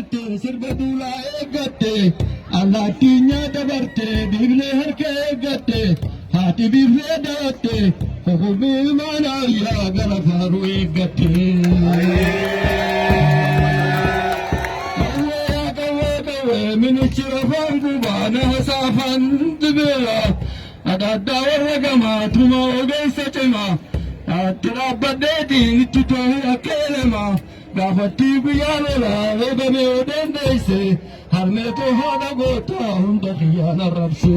dabarte sirba duula eeggatte allaattiinya dabarte biflee harka eeggatte haati biflee daatte hukumii maanaa yaa gara faaruu eeggatte. Minichira fangu bana hasafan dibira adada waragama tuma ogesa chema atira badeti tuto akelema gafati biyala lebebe odendese harme to hada gota hunda khiyana rabse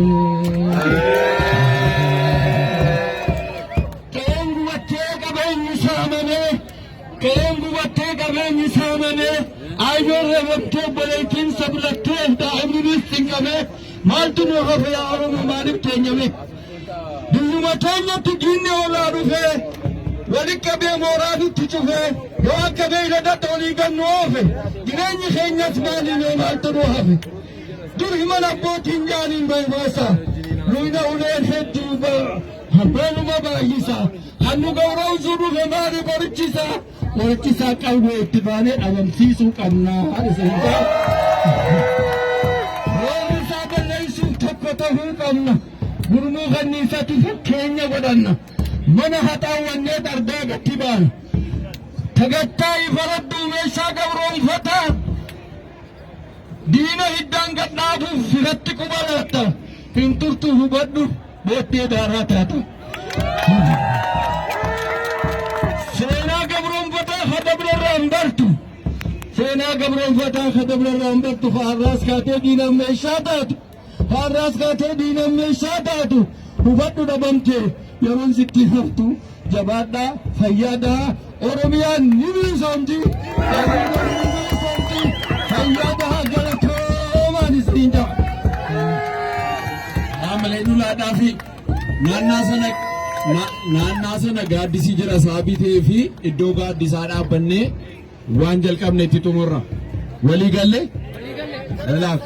kengu watega ben samane kengu watega ben samane ayyor rebto balekin sablatte daim bisingame maltunu hofe arum marib tenyame duma tanya tudinne ola rufe walikabe moradu tuchufe yo akabe ila toli ganofe ginenyi khenyas mali no maltunu hafe dur himana botin jani baybasa luina ule fetiba habelu mabayisa hanu gawraw zuru gemari barichisa Morchisa qalbu ittibane agamsiisu qabna isenta Rosa balaisu tokko ta'uu qabna gurmuu kanniisatu fakkeenya godhanna mana haxaawwannee dardaa gatti baana tagattaa ifaradhuu meeshaa gabroonfataa diina hiddaan gadhaabuuf firatti qubalatta hin turtu hubadhu booddee daaraa taata. Sena gabron fata khadabra rambartu farras kate dinam me shatatu farras kate dinam me shatatu hubaddu dabamte yaron sitti haftu jabada fayyada oromiya nibi somji fayyada galato manis dinja amale dula dafi nanna sana gaddisi jira sabite fi iddo gaddisa dhabanne waan jalqabne itti xumurra walii galle laaf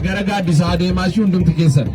gara gaaddisaa deemaa shi hundumti keessan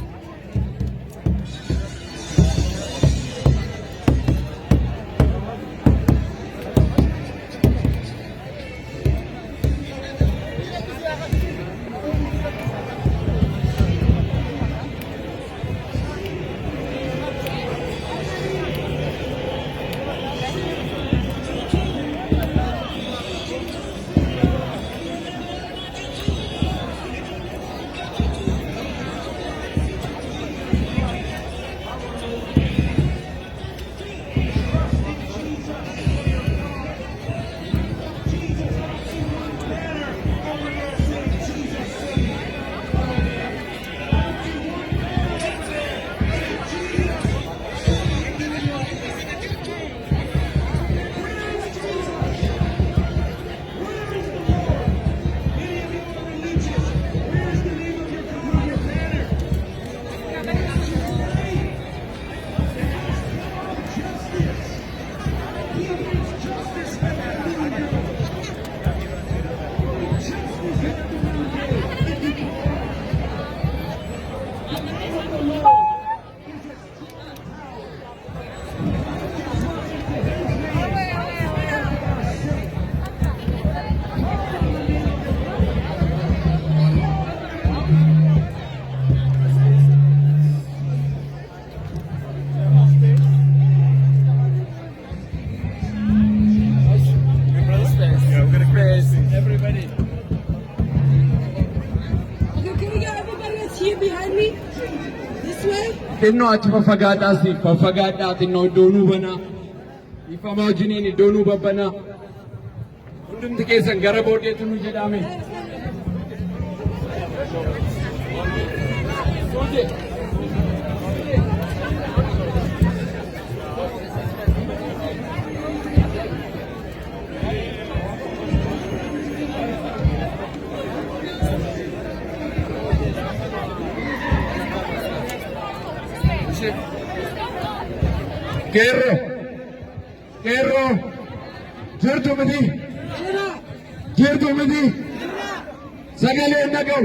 Inno ati fafagaadhaas inno iddoonuu banaa ifamaa wajjiniin iddoonuu babbanaa hundumti keessan gara booddeetu nu jedhame. Kerro, jirtu miti, sagaleen nagau,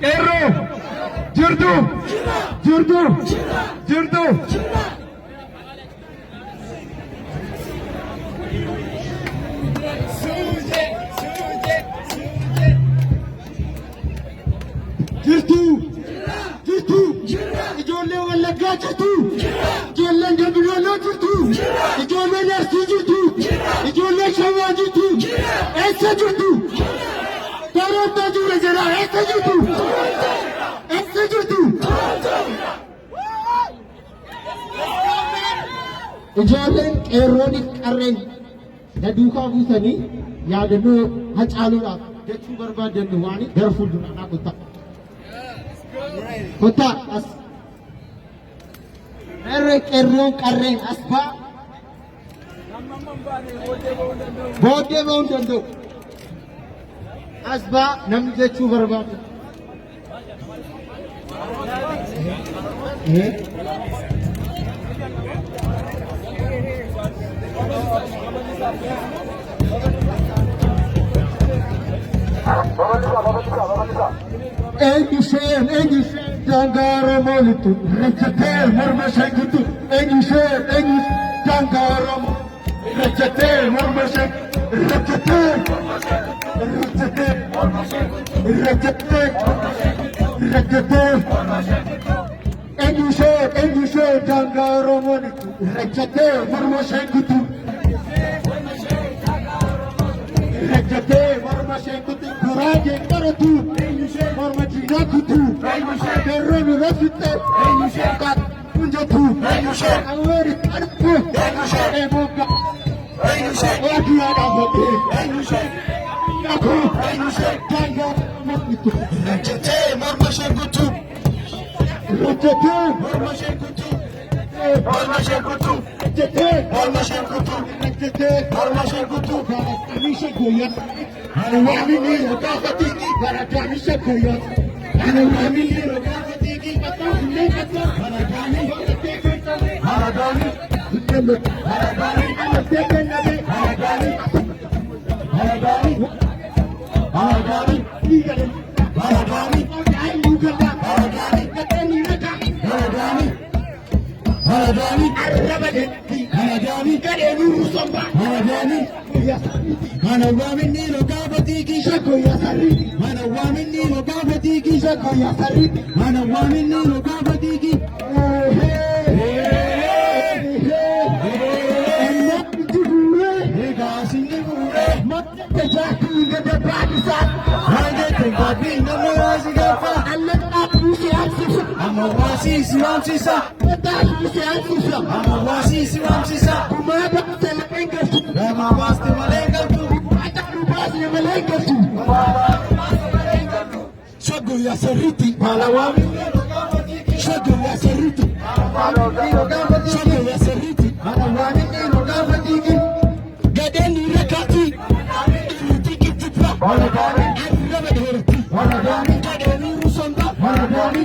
Kerro, Jirtu. Jirtu. Jirtu. Jirtu. Jirtu. Ijoollee Wallaggaa jirtu. Ijoolleen Dambidooloo jirtu. Ijoolleen Arsii jirtu. Ijoolleen Shawaa jirtu. Eessa jirtu? Toronto jira jira. Eessa jirtu? Eessa jirtu? Ijoolleen qeerroon qarreen na duukaa buusanii yaadannoo Hacaaluudhaaf jechuu barbaadannu waan gara fuulduraa kottaa. Kottaa as. Qeerroon qarreen as ba'a. Booddee ba'uu danda'u. As ba'a namni jechuu barbaadu. Engisheen Dangara Molitu, Rechatel, Mormashakutu, Engisheen Dangara, Rechatel, Mormashak, Rechatel, Engisheen Dangara Molitu, Rechatel, Mormashakutu, Rechatel, Mormashakutu, Kuraje Karatu, Mormajina Kutu, Perronu Rafite, Kat Punjatu, Awari Tarpu, Emoka, Wakiada Hote, Naku, Tanga, Makitu, Rechatel, Mormashakutu, Rechatel, Mormashakutu, Mormashakutu, Rechatel, Mormashakutu, Rechatel, Mormashakutu, Misha Goya. Anawami ni rokafati, baratani shakoya. Anawami ni rokafati, batani kata. Baratani hote, baratani, baratani, amasteke nabe, baratani, baratani, baratani, ligale, baratani, ay lugala, baratani, katani naka, baratani, baratani, arrabade, baratani, kade nurusamba, baratani, Manawami ni rokafati ki shakoya sariti. Manawami ni rokafati ki shakoya sariti. Manawami ni rokafati ki. Shago ya sariti, Malawami, Shago ya sariti, Shago ya sariti, Malawami, Gadeni rakati, Tiki tipa, Gadeni rusamba,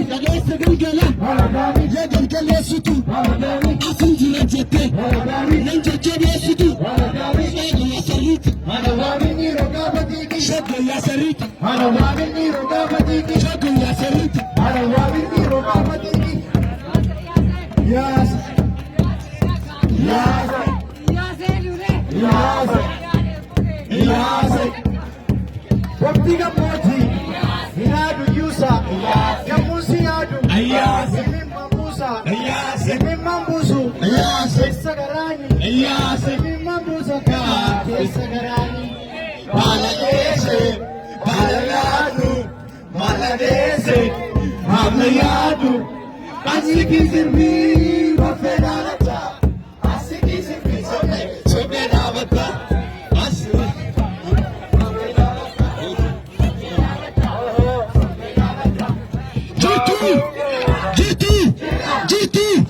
Gadesi gilgala, Gadgale sutu, Asinji rajete, Nanjete sutu, Shago ya sariti, Malawami ni rogavati, Shago ya sariti, Malawami ni rogavati, Shago ya sariti, Malawami ni rogavati. Yes. Yes. Yes. Yes. Wakti gammoojjii hinaadu yuusa gammuusi yaadu himimman buusa himimman buusu keessa garaani himimman buusa keessa garaani baala deese baala yaadu baala deese baala yaadu asii kisirbii.